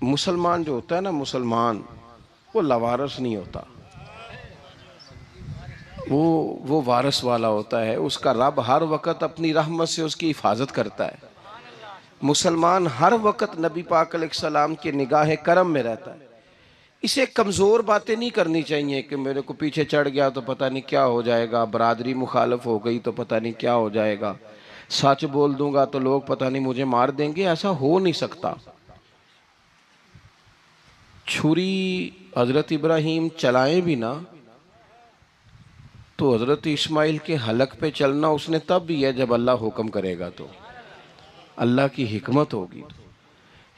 मुसलमान जो होता है ना, मुसलमान वो लवारस नहीं होता, वो वारस वाला होता है। उसका रब हर वक़्त अपनी रहमत से उसकी हिफाजत करता है। मुसलमान हर वक़्त नबी पाक अलैहिस्सलाम की निगाह करम में रहता है। इसे कमज़ोर बातें नहीं करनी चाहिए कि मेरे को पीछे चढ़ गया तो पता नहीं क्या हो जाएगा, बरादरी मुखालफ हो गई तो पता नहीं क्या हो जाएगा, सच बोल दूंगा तो लोग पता नहीं मुझे मार देंगे। ऐसा हो नहीं सकता। छुरी हज़रत इब्राहीम चलाएं भी ना तो हज़रत इस्माइल के हलक पे चलना उसने तब भी है जब अल्लाह हुक्म करेगा, तो अल्लाह की हिकमत होगी।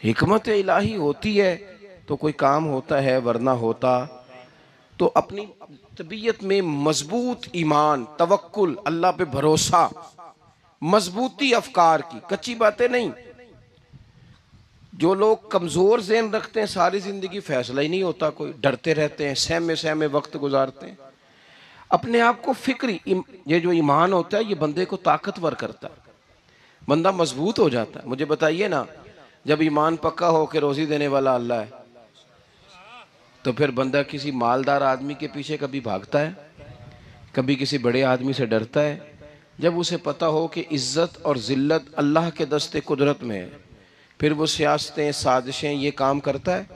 हिकमत इलाही होती है तो कोई काम होता है, वरना होता तो अपनी तबीयत में मजबूत ईमान, तवक्कुल, अल्लाह पे भरोसा, मजबूती अफकार की, कच्ची बातें नहीं। जो लोग कमज़ोर ज़हन रखते हैं सारी ज़िंदगी फैसला ही नहीं होता, कोई डरते रहते हैं, सहमे सहमे वक्त गुजारते हैं। अपने आप को फिक्री, ये जो ईमान होता है ये बंदे को ताकतवर करता है, बंदा मजबूत हो जाता है। मुझे बताइए ना, जब ईमान पक्का हो के रोज़ी देने वाला अल्लाह है तो फिर बंदा किसी मालदार आदमी के पीछे कभी भागता है, कभी किसी बड़े आदमी से डरता है? जब उसे पता हो कि इज़्ज़त और ज़िल्लत अल्लाह के दस्ते कुदरत में है, फिर वो सियासतें, साजिशें, ये काम करता है।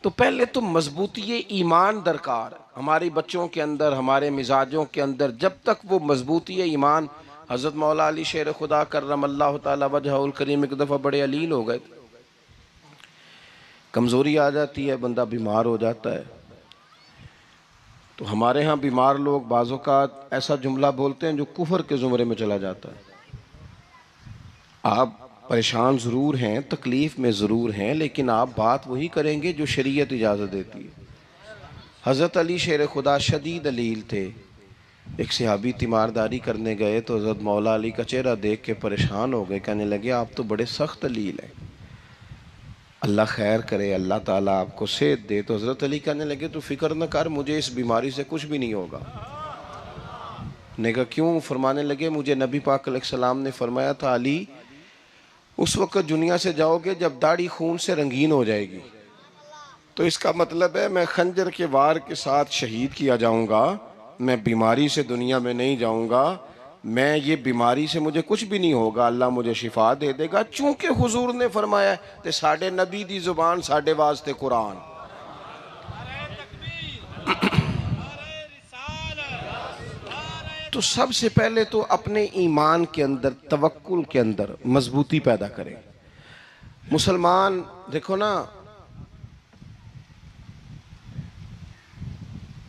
तो पहले तो मजबूती ईमान दरकार है हमारे बच्चों के अंदर, हमारे मिजाजों के अंदर। जब तक वो मजबूती ईमान, हज़रत मौला अली शेर खुदा करमल्लाहु ताला वजहुल करीम एक दफ़ा बड़े अलील हो गए, कमज़ोरी आ जाती है, बंदा बीमार हो जाता है। तो हमारे यहाँ बीमार लोग बाज़ औक़ात ऐसा जुमला बोलते हैं जो कुफर के ज़ुमरे में चला जाता है। आप परेशान ज़रूर हैं, तकलीफ़ में ज़रूर हैं, लेकिन आप बात वही करेंगे जो शरीयत इजाज़त देती है। हज़रत अली शेर खुदा शदीद अलील थे। एक सहाबी तीमारदारी करने गए तो हज़रत मौला अली का चेहरा देख के परेशान हो गए, कहने लगे आप तो बड़े सख्त अलील हैं, अल्लाह खैर करे, अल्लाह ताला आपको सेहत दे। तो हज़रत अली कहने लगे तो फ़िक्र न कर, मुझे इस बीमारी से कुछ भी नहीं होगा। ने कहा क्यों? फरमाने लगे मुझे नबी पाक अलैहिस्सलाम ने फरमाया था, अली उस वक़्त दुनिया से जाओगे जब दाढ़ी खून से रंगीन हो जाएगी, तो इसका मतलब है मैं खंजर के वार के साथ शहीद किया जाऊंगा, मैं बीमारी से दुनिया में नहीं जाऊंगा, मैं ये बीमारी से मुझे कुछ भी नहीं होगा, अल्लाह मुझे शिफा दे देगा। चूंकि हुजूर ने फरमाया ते साडे नबी दी जुबान साडे वास्ते कुरान। तो सबसे पहले तो अपने ईमान के अंदर, तवक्कुल के अंदर मजबूती पैदा करें। मुसलमान देखो ना,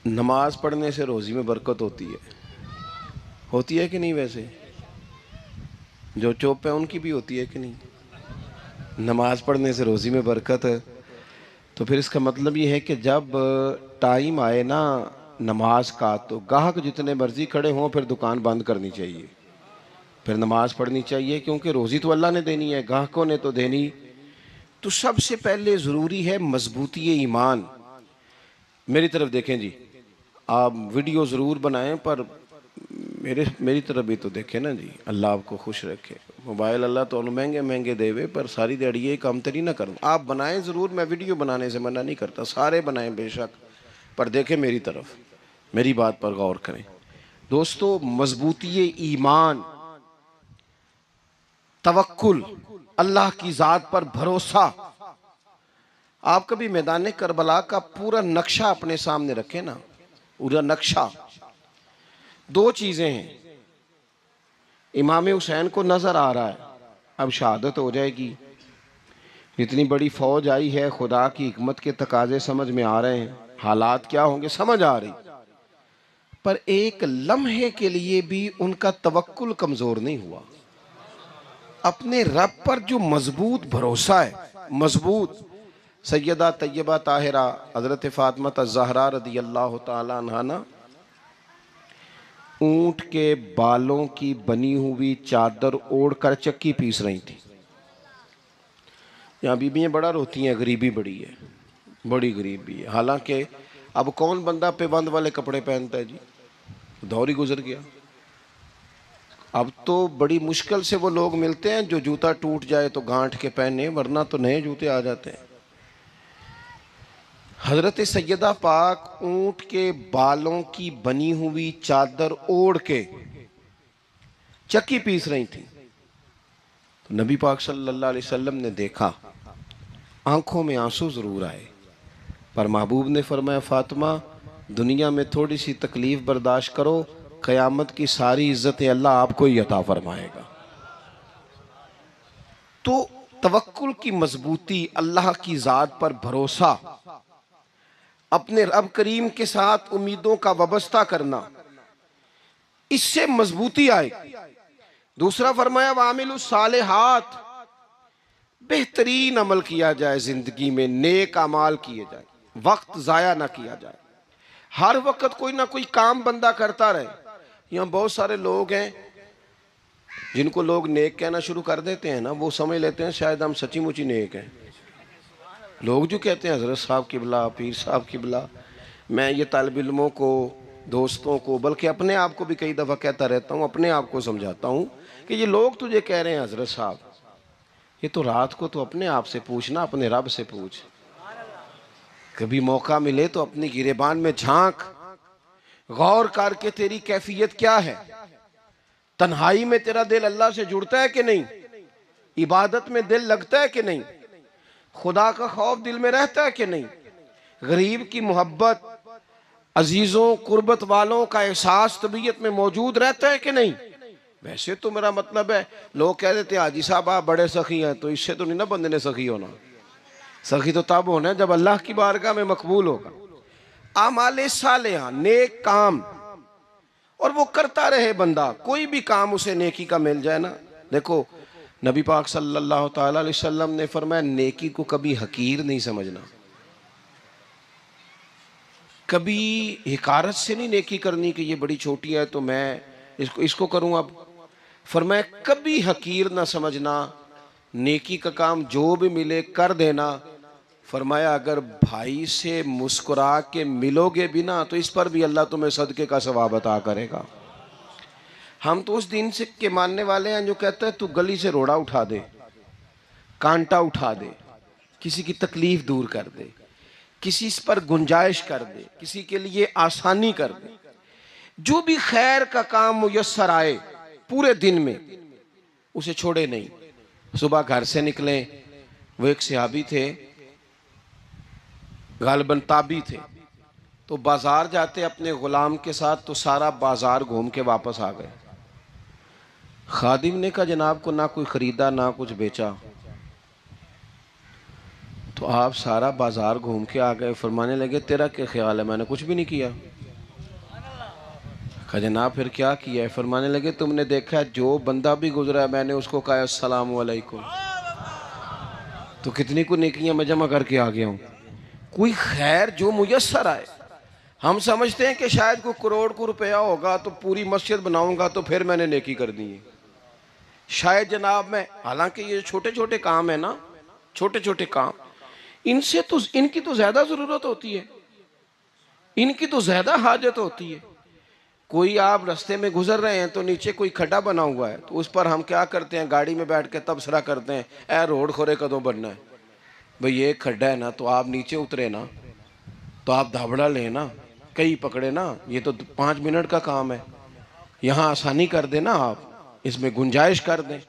नमाज पढ़ने से रोज़ी में बरकत होती है कि नहीं? वैसे जो चुप है उनकी भी होती है कि नहीं? नमाज पढ़ने से रोज़ी में बरकत है, तो फिर इसका मतलब ये है कि जब टाइम आए ना नमाज का, तो गाहक जितने मर्जी खड़े हों फिर दुकान बंद करनी चाहिए, फिर नमाज पढ़नी चाहिए, क्योंकि रोज़ी तो अल्लाह ने देनी है, गाहकों ने तो देनी। तो सबसे पहले ज़रूरी है मजबूती ईमान। मेरी तरफ देखें जी, आप वीडियो ज़रूर बनाएं पर मेरी तरफ भी तो देखें ना जी, अल्लाह आपको खुश रखे। मोबाइल अल्लाह तो महंगे महंगे देवे, पर सारी दिहाड़ी ये काम तरी ना करूँ। आप बनाएं ज़रूर, मैं वीडियो बनाने से मना नहीं करता, सारे बनाएं बेशक, पर देखें मेरी तरफ, मेरी बात पर गौर करें। दोस्तों, मजबूती ईमान, तवक्कुल, अल्लाह की ज़ात पर भरोसा। आप कभी मैदान करबला का पूरा नक्शा अपने सामने रखें ना, पूरा नक्शा। दो चीज़ें हैं, इमाम हुसैन को नज़र आ रहा है अब शहादत हो जाएगी, इतनी बड़ी फ़ौज आई है, खुदा की हिकमत के तकाजे समझ में आ रहे हैं, हालात क्या होंगे समझ आ रही, पर एक लम्हे के लिए भी उनका तवक्कुल कमज़ोर नहीं हुआ। अपने रब पर जो मजबूत भरोसा है, मजबूत। सैयदा तैयबा ताहिरा हज़रत फ़ातिमा ज़हरा रदी अल्लाह ताला अन्हा ना ऊंट के बालों की बनी हुई चादर ओढ़कर चक्की पीस रही थी। यहाँ बीबियाँ बड़ा रोती हैं, गरीबी बड़ी है, बड़ी गरीबी है। हालांकि अब कौन बंदा पेबंद वाले कपड़े पहनता है जी, दौर ही गुजर गया। अब तो बड़ी मुश्किल से वो लोग मिलते हैं जो जूता टूट जाए तो गांठ के पहने, वरना तो नए जूते आ जाते हैं। हजरत सैयदा पाक ऊंट के बालों की बनी हुई चादर ओढ़ के चक्की पीस रही थी। तो नबी पाक सल्लल्लाहु अलैहि वसल्लम ने देखा, आंखों में आंसू जरूर आए, पर महबूब ने फरमाया, फातिमा दुनिया में थोड़ी सी तकलीफ बर्दाश्त करो, क़यामत की सारी इज्जतें अल्लाह आपको ही अता फरमाएगा। तो तवक्कुल की मजबूती, अल्लाह की ज़ात पर भरोसा, अपने रब करीम के साथ उम्मीदों का वाबस्ता करना, इससे मजबूती आए। दूसरा फरमाया वामिलुस सालिहात, बेहतरीन अमल किया जाए, जिंदगी में नेक अमाल किए जाए, वक्त ज़ाया ना किया जाए, हर वक्त कोई ना कोई काम बंदा करता रहे। यहाँ बहुत सारे लोग हैं जिनको लोग नेक कहना शुरू कर देते हैं ना, वो समझ लेते हैं शायद हम सच्ची मुची नेक हैं। लोग जो कहते हैं हजरत साहब किबला, पीर साहब किबला, मैं ये तालिब इल्मों को, दोस्तों को, बल्कि अपने आप को भी कई दफ़ा कहता रहता हूँ, अपने आप को समझाता हूँ कि ये लोग तुझे कह रहे हैं हजरत साहब, ये तो रात को तो अपने आप से पूछना, अपने रब से पूछ। कभी मौका मिले तो अपनी गिरेबान में झांक, गौर करके तेरी कैफियत क्या है, तन्हाई में तेरा दिल अल्लाह से जुड़ता है कि नहीं, इबादत में दिल लगता है कि नहीं, खुदा का खौफ दिल में रहता है कि नहीं, गरीब की मोहब्बत, अजीजों कुर्बत वालों का एहसास तबीयत में मौजूद रहता है कि नहीं। वैसे तो मेरा मतलब है, लोग कह देते हैं हाजी साहब आप बड़े सखी हैं, तो इससे तो नहीं ना बंदे ने सखी होना। सखी तो तब होना है जब अल्लाह की बारगाह में मकबूल होगा। आमाले सालेहा, नेक काम, और वो करता रहे बंदा, कोई भी काम उसे नेकी का मिल जाए ना। देखो नबी पाक सल्लल्लाहु ताला अलैहि वसल्लम ने फरमाया, नेकी को कभी हकीर नहीं समझना, कभी हिकारत से नहीं नेकी करनी कि ये बड़ी छोटी है तो मैं इसको करूँ। अब फरमाया कभी हकीर ना समझना, नेकी का काम जो भी मिले कर देना। फरमाया अगर भाई से मुस्कुरा के मिलोगे भी ना, तो इस पर भी अल्लाह तुम्हें सदके का सवाब अता करेगा। हम तो उस दिन से के मानने वाले हैं जो कहते हैं तू गली से रोड़ा उठा दे, कांटा उठा दे, किसी की तकलीफ दूर कर दे, किसी पर गुंजाइश कर दे, किसी के लिए आसानी कर दे, जो भी खैर का काम मुयस्सर आए पूरे दिन में उसे छोड़े नहीं। सुबह घर से निकले, वो एक सहाबी थे, गालिबन ताबी थे, तो बाजार जाते अपने गुलाम के साथ, तो सारा बाजार घूम के वापस आ गए। खादिम ने कहा जनाब को ना कोई खरीदा ना कुछ बेचा, तो आप सारा बाजार घूम के आ गए। फरमाने लगे तेरा क्या ख्याल है, मैंने कुछ भी नहीं किया। कहा जनाब फिर क्या किया है। फरमाने लगे तुमने देखा जो बंदा भी गुजरा है मैंने उसको कहा अस्सलाम वालेकुम, तो कितनी को नेकियां मैं जमा करके आ गया हूँ। कोई खैर जो मुयस्सर आए, हम समझते हैं कि शायद कोई करोड़ को रुपया होगा तो पूरी मस्जिद बनाऊंगा तो फिर मैंने नेकी कर दी है, शायद जनाब मैं, हालांकि ये छोटे छोटे काम है ना, छोटे छोटे काम, इनसे तो इनकी तो ज्यादा जरूरत होती है, इनकी तो ज्यादा हाजत होती है। कोई आप रास्ते में गुजर रहे हैं तो नीचे कोई खड्डा बना हुआ है, तो उस पर हम क्या करते हैं, गाड़ी में बैठ के तबसरा करते हैं, ए रोड खोरे कदों बनना है भाई, ये खड्डा है ना, तो आप नीचे उतरे ना, तो आप धाबड़ा लें ना, कई पकड़े ना, ये तो 5 मिनट का काम है, यहाँ आसानी कर देना, आप इसमें गुंजाइश कर दें।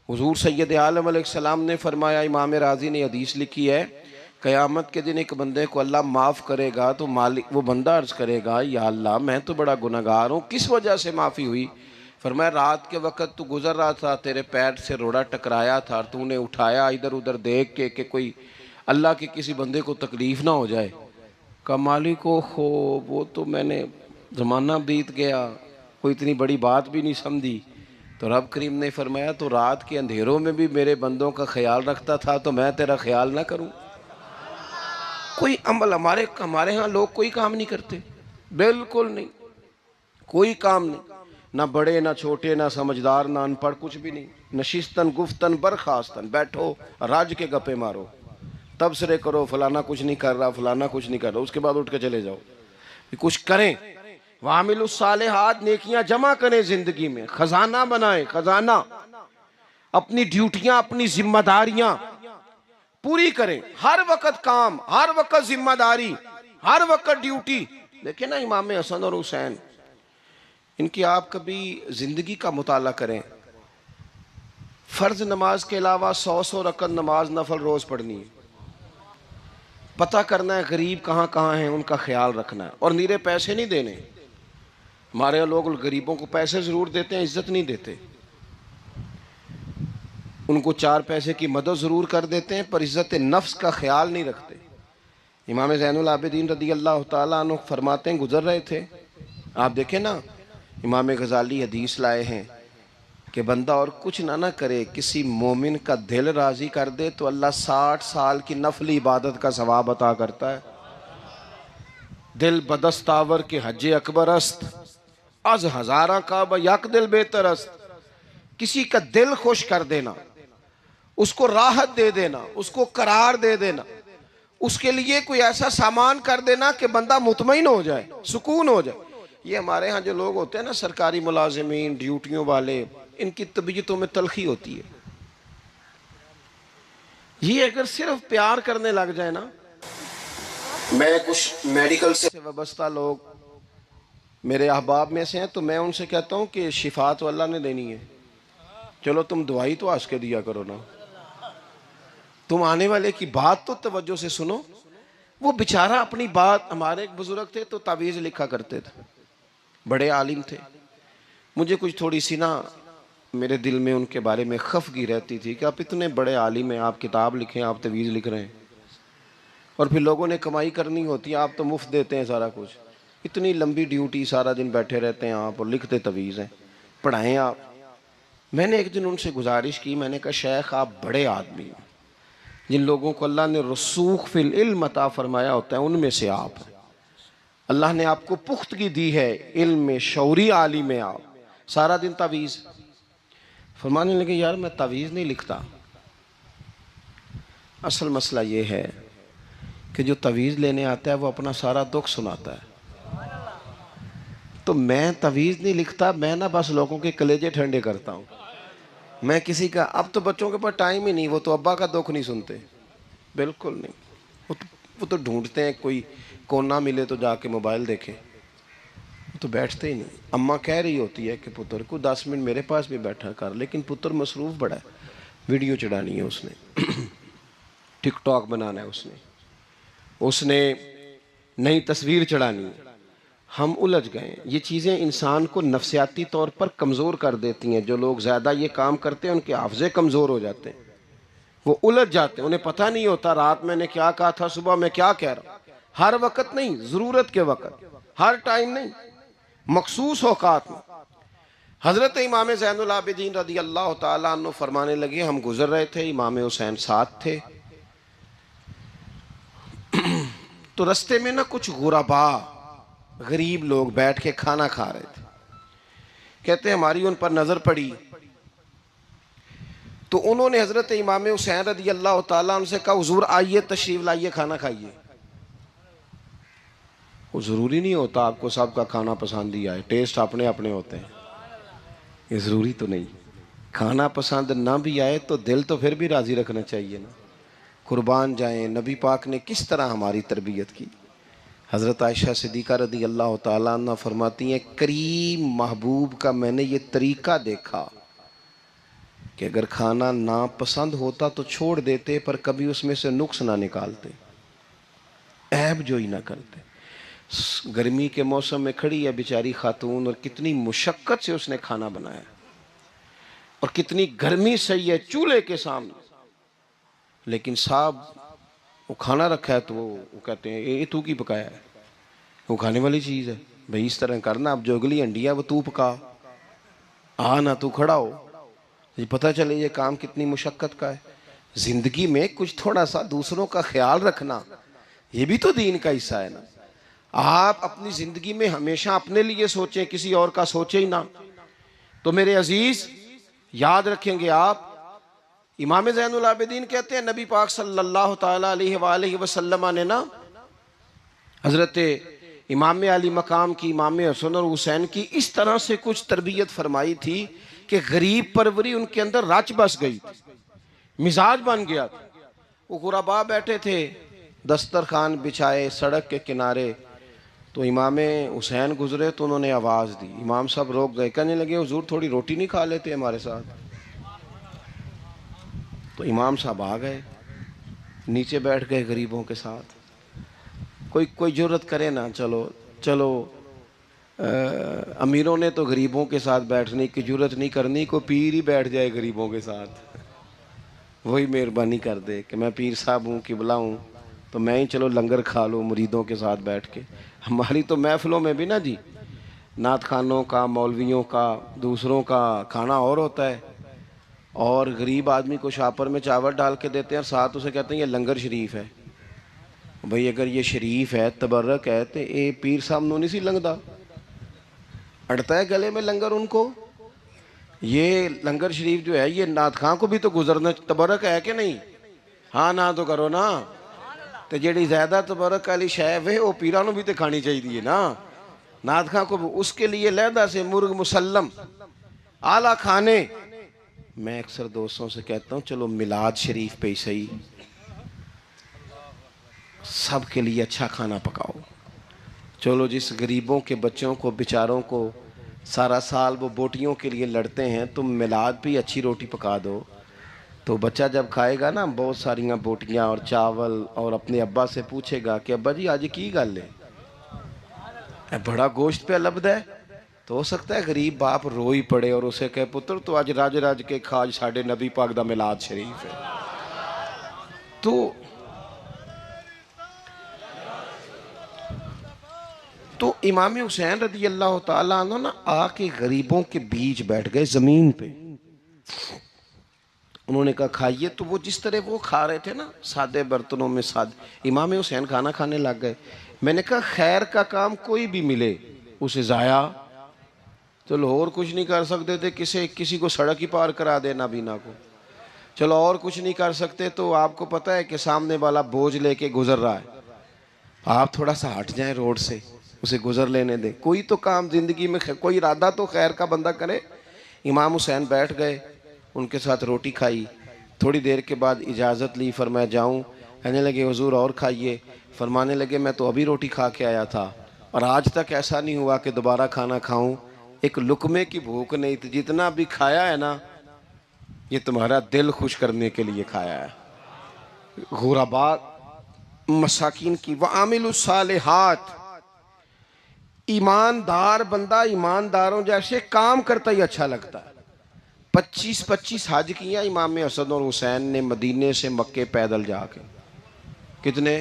हुजूर सैयद आलम अलैहिस्सलाम ने फरमाया, इमाम राजी ने हदीस लिखी है, क़यामत के दिन एक बंदे को अल्लाह माफ़ करेगा तो मालिक, वो बंदा अर्ज़ करेगा या अल्लाह मैं तो बड़ा गुनहगार हूँ, किस वजह से माफ़ी हुई। फरमाया रात के वक़्त तू गुज़र रहा था, तेरे पैर से रोड़ा टकराया था, तूने उठाया इधर उधर देख के कि कोई अल्लाह के किसी बंदे को तकलीफ़ ना हो जाए। का मालिक हो वो तो मैंने, ज़माना बीत गया, कोई इतनी बड़ी बात भी नहीं समझी। तो रब करीम ने फरमाया तो रात के अंधेरों में भी मेरे बंदों का ख्याल रखता था, तो मैं तेरा ख्याल ना करूं। कोई अमल हमारे यहाँ लोग कोई काम नहीं करते, बिल्कुल नहीं, कोई काम नहीं, ना बड़े ना छोटे ना समझदार ना अनपढ़, कुछ भी नहीं। नशिस्तन गुफ्तन बरखास्तन, बैठो राज के गप्पे मारो, तबसरे करो, फलाना कुछ नहीं कर रहा, फलाना कुछ नहीं कर रहा, उसके बाद उठ के चले जाओ। कुछ करें, वामिलुस सालिहात, नेकियां जमा करें, जिंदगी में खजाना बनाएं, खजाना, अपनी ड्यूटियां, अपनी जिम्मेदारियां पूरी करें, हर वक्त काम, हर वक्त जिम्मेदारी, हर वक्त ड्यूटी। देखिए ना इमाम हसन और हुसैन, इनकी आप कभी जिंदगी का मुताला करें, फर्ज नमाज के अलावा 100 रकत नमाज नफल रोज पढ़नी है, पता करना है गरीब कहाँ कहाँ हैं, उनका ख्याल रखना है, और नीरे पैसे नहीं देने। हमारे लोग गरीबों को पैसे जरूर देते हैं, इज्जत नहीं देते। उनको 4 पैसे की मदद ज़रूर कर देते हैं, पर इज़्ज़त नफ्स का ख्याल नहीं रखते। इमाम ज़ैनुल आबिदीन रदी अल्लाह ताला अन्हु फरमाते हैं, गुजर रहे थे, आप देखें ना, इमाम गज़ाली हदीस लाए हैं कि बंदा और कुछ ना करे, किसी मोमिन का दिल राज़ी कर दे तो अल्लाह 60 साल की नफली इबादत का सवाब अता करता है। दिल बदस्तावर के हज अकबर अस्त, अज हज़ारा का यक दिल बेहतर अस्त। किसी का दिल खुश कर देना, उसको राहत दे देना, उसको करार दे देना, उसके लिए कोई ऐसा सामान कर देना कि बंदा मुतमईन हो जाए, सुकून हो जाए। ये हमारे यहाँ जो लोग होते हैं ना, सरकारी मुलाजिमीन, ड्यूटियों वाले, इनकी तबीयतों में तलखी होती है। ये अगर सिर्फ प्यार करने लग जाए ना, मैं कुछ मेडिकल से वाबस्ता लोग मेरे अहबाब में से हैं, तो मैं उनसे कहता हूँ कि शिफा तो अल्लाह ने देनी है, चलो तुम दवाई तो हंस के दिया करो ना, तुम आने वाले की बात तो तवज्जो से सुनो। वो बेचारा अपनी बात, हमारे एक बुजुर्ग थे तो तावीज़ लिखा करते थे, बड़े आलिम थे। मुझे कुछ थोड़ी सी ना मेरे दिल में उनके बारे में खफगी रहती थी कि आप इतने बड़े आलिम हैं, आप किताब लिखें, आप तवीज़ लिख रहे हैं, और फिर लोगों ने कमाई करनी होती है, आप तो मुफ्त देते हैं सारा कुछ। इतनी लंबी ड्यूटी, सारा दिन बैठे रहते हैं आप और लिखते तवीज़ हैं, पढ़ाएं आप। मैंने एक दिन उनसे गुजारिश की, मैंने कहा शेख आप बड़े आदमी हैं, जिन लोगों को अल्लाह ने रसूख फिल इल्म अता फरमाया होता है उनमें से आप हैं। अल्लाह ने आपको पुख्तगी दी है, इल्म में शौरी आलिम में, आप सारा दिन तावीज़। फरमाने लगे यार मैं तावीज़ नहीं लिखता, असल मसला ये है कि जो तावीज़ लेने आता है वो अपना सारा दुख सुनाता है। तो मैं तावीज़ नहीं लिखता, मैं ना बस लोगों के कलेजे ठंडे करता हूँ। मैं किसी का, अब तो बच्चों के पास टाइम ही नहीं, वो तो अब्बा का दुख नहीं सुनते, बिल्कुल नहीं। वो तो ढूंढते हैं कोई कोना मिले तो जाके मोबाइल देखें, वो तो बैठते ही नहीं। अम्मा कह रही होती है कि पुत्र को 10 मिनट मेरे पास भी बैठा कर, लेकिन पुत्र मसरूफ़ बड़ा है, वीडियो चढ़ानी है उसने, टिकटॉक बनाना है उसने नई तस्वीर चढ़ानी है। हम उलझ गए। ये चीज़ें इंसान को नफसियाती तौर पर कमज़ोर कर देती हैं। जो लोग ज़्यादा ये काम करते हैं उनके हाफ़ज़े कमज़ोर हो जाते हैं, वो उलझ जाते हैं, उन्हें पता नहीं होता रात मैंने क्या कहा था, सुबह मैं क्या कह रहा हूँ। हर वक्त नहीं, ज़रूरत के वक्त, हर टाइम नहीं, मखसूस औकात में। हज़रत इमाम ज़ैनुल आबिदीन रदी अल्लाह ताला अन्हु फरमाने लगे, हम गुजर रहे थे, इमाम हुसैन साथ थे, तो रस्ते में ना कुछ गुरबा, गरीब लोग बैठ के खाना खा रहे थे। कहते हमारी उन पर नजर पड़ी तो उन्होंने हजरत इमाम हुसैन रदी अल्लाह ताला उनसे कहा, हुजूर आइए तशरीफ लाइए, खाना खाइए। वो जरूरी नहीं होता आपको सबका खाना पसंद ही आए, टेस्ट अपने अपने होते हैं, ये जरूरी तो नहीं। खाना पसंद ना भी आए तो दिल तो फिर भी राजी रखना चाहिए ना। कुर्बान जाएं, नबी पाक ने किस तरह हमारी तरबियत की। हज़रत आयशा सिद्दीक़ा रदी अल्लाह ताला अन्हा फरमाती हैं, करीम महबूब का मैंने ये तरीक़ा देखा कि अगर खाना ना पसंद होता तो छोड़ देते, पर कभी उसमें से नुक्स ना निकालते, ऐब जो ही ना करते। गर्मी के मौसम में खड़ी है बेचारी खातून, और कितनी मुशक्क़त से उसने खाना बनाया, और कितनी गर्मी सही है चूल्हे के सामने, लेकिन साहब वो खाना रखा है तो वो कहते हैं ये तू की पकाया है, वो खाने वाली चीज़ है भाई, इस तरह करना, अब जो अगली हंडी है वो तू पका, आ ना तू खड़ा हो। ये पता चले ये काम कितनी मुशक्क़त का है। ज़िंदगी में कुछ थोड़ा सा दूसरों का ख्याल रखना, ये भी तो दीन का हिस्सा है ना। आप अपनी ज़िंदगी में हमेशा अपने लिए सोचें, किसी और का सोचे ही ना, तो मेरे अजीज़ याद रखेंगे आप। इमाम ज़ैनुल आबिदीन कहते हैं, नबी पाक सल्लल्लाहु ताला अलैहि वसल्लम ने ना हज़रत इमाम अली मकाम की, इमाम हसन और हुसैन की इस तरह से कुछ तरबियत फरमाई थी कि गरीब परवरी उनके अंदर रच बस गई थी, मिजाज बन गया था। वो गुरबा बैठे थे दस्तरखान बिछाए सड़क के किनारे, तो इमाम हुसैन गुजरे तो उन्होंने आवाज़ दी। इमाम साहब रोक गए, कहने लगे हुजूर थोड़ी रोटी नहीं खा लेते हमारे साथ? तो इमाम साहब आ गए, नीचे बैठ गए गरीबों के साथ। कोई जुर्रत करे ना, चलो चलो अमीरों ने तो गरीबों के साथ बैठने की जुर्रत नहीं करनी, को पीर ही बैठ जाए गरीबों के साथ, वही मेहरबानी कर दे कि मैं पीर साहब हूँ, किबला हूँ, तो मैं ही चलो लंगर खा लूँ मुरीदों के साथ बैठ के। हमारी तो महफिलों में भी ना जी, नात खानों का, मौलवियों का, दूसरों का खाना और होता है, और गरीब आदमी को शापर में चावल डाल के देते हैं और साथ उसे कहते हैं ये लंगर शरीफ है। भाई अगर ये शरीफ है, तबर्रक है, तो ये पीर साहब नू नहीं सी लंघदा, अड़ता है गले में लंगर उनको। ये लंगर शरीफ जो है ये नात खां को भी तो गुजरना, तबर्रक है कि नहीं? हाँ ना तो करो ना। तो जी ज्यादा तबर्रक वाली शै वे वो पीरा नू भी तो खानी चाहिए ना, नात खां को भी। उसके लिए लहदा से मुर्ग मुसल्लम आला खाने। मैं अक्सर दोस्तों से कहता हूँ चलो मिलाद शरीफ पे ही सही, सबके लिए अच्छा खाना पकाओ। चलो जिस गरीबों के बच्चों को बेचारों को सारा साल वो बोटियों के लिए लड़ते हैं, तुम मिलाद भी अच्छी रोटी पका दो, तो बच्चा जब खाएगा ना बहुत सारियां बोटियां और चावल, और अपने अब्बा से पूछेगा कि अब्बा जी आज की गल है, बड़ा गोश्त पे लब्ध है। तो हो सकता है गरीब बाप रो ही पड़े और उसे कहे पुत्र तो आज राज राज के खाज साढ़े नबी पाक दा मिलाद शरीफ है। तो इमाम हुसैन रदी अल्लाह ताला अन्हु ना आके गरीबों के बीच बैठ गए जमीन पे। उन्होंने कहा खाइए। तो वो जिस तरह वो खा रहे थे ना सादे बर्तनों में, सादे, इमाम हुसैन खाना खाने लग गए। मैंने कहा खैर का काम कोई भी मिले उसे जाया, चलो और कुछ नहीं कर सकते थे, किसी को सड़क ही पार करा देना बीना को, चलो और कुछ नहीं कर सकते, तो आपको पता है कि सामने वाला बोझ लेके गुजर रहा है, आप थोड़ा सा हट जाएं रोड से, उसे गुजर लेने दें। कोई तो काम जिंदगी में, कोई इरादा तो खैर का बंदा करे। इमाम हुसैन बैठ गए, उनके साथ रोटी खाई। थोड़ी देर के बाद इजाज़त ली, फरमाया जाऊं? कहने लगे हुजूर और खाइए। फरमाने लगे मैं तो अभी रोटी खा के आया था और आज तक ऐसा नहीं हुआ कि दोबारा खाना खाऊं, एक लुकमे की भूख नहीं थी, जितना भी खाया है ना ये तुम्हारा दिल खुश करने के लिए खाया है। गुरबा मसाकिन की व आमिलुस सालिहात, ईमानदार बंदा ईमानदारों जैसे काम करता ही अच्छा लगता है। 25-25 हज किया इमाम हसन और हुसैन ने मदीने से मक्के पैदल जाके। कितने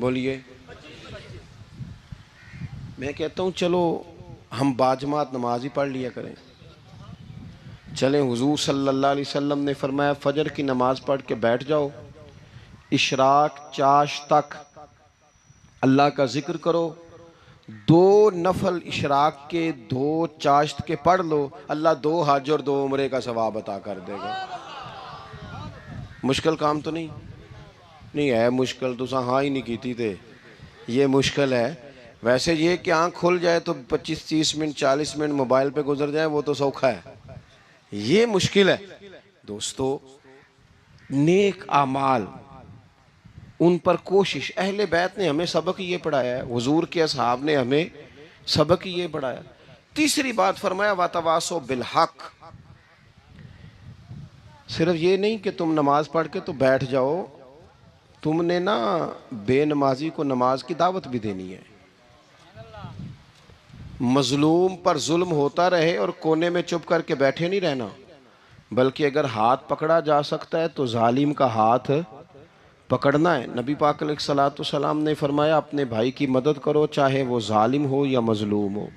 बोलिए? मैं कहता हूँ चलो हम बाजमात नमाज ही पढ़ लिया करें। चलें, हुजूर सल्लल्लाहु अलैहि वसल्लम ने फरमाया फजर की नमाज पढ़ के बैठ जाओ, इशराक चाश तक अल्लाह का जिक्र करो, 2 नफल इशराक के 2 चाश्त के पढ़ लो, अल्लाह 2 हज और 2 उम्रे का सवाब अता कर देगा। मुश्किल काम तो नहीं है। मुश्किल तो हाँ ही नहीं की थे, ये मुश्किल है। वैसे ये कि आँख खुल जाए तो 25-30 मिनट 40 मिनट मोबाइल पे गुजर जाए वो तो सौखा है, ये मुश्किल है। दोस्तों नेक आमाल उन पर कोशिश, अहले बैत ने हमें सबक ये पढ़ाया है, हुजूर के असहाब ने हमें सबक ये पढ़ाया। तीसरी बात फरमाया वातवासो बिल हक, सिर्फ ये नहीं कि तुम नमाज पढ़ के तो बैठ जाओ, तुमने ना बेनमाजी को नमाज की दावत भी देनी है। मजलूम पर जुल्म होता रहे और कोने में चुप करके बैठे नहीं रहना, बल्कि अगर हाथ पकड़ा जा सकता है तो जालिम का हाथ पकड़ना है। नबी पाक अलैहिस्सलातु सलाम ने फरमाया अपने भाई की मदद करो चाहे वो जालिम हो या मजलूम हो,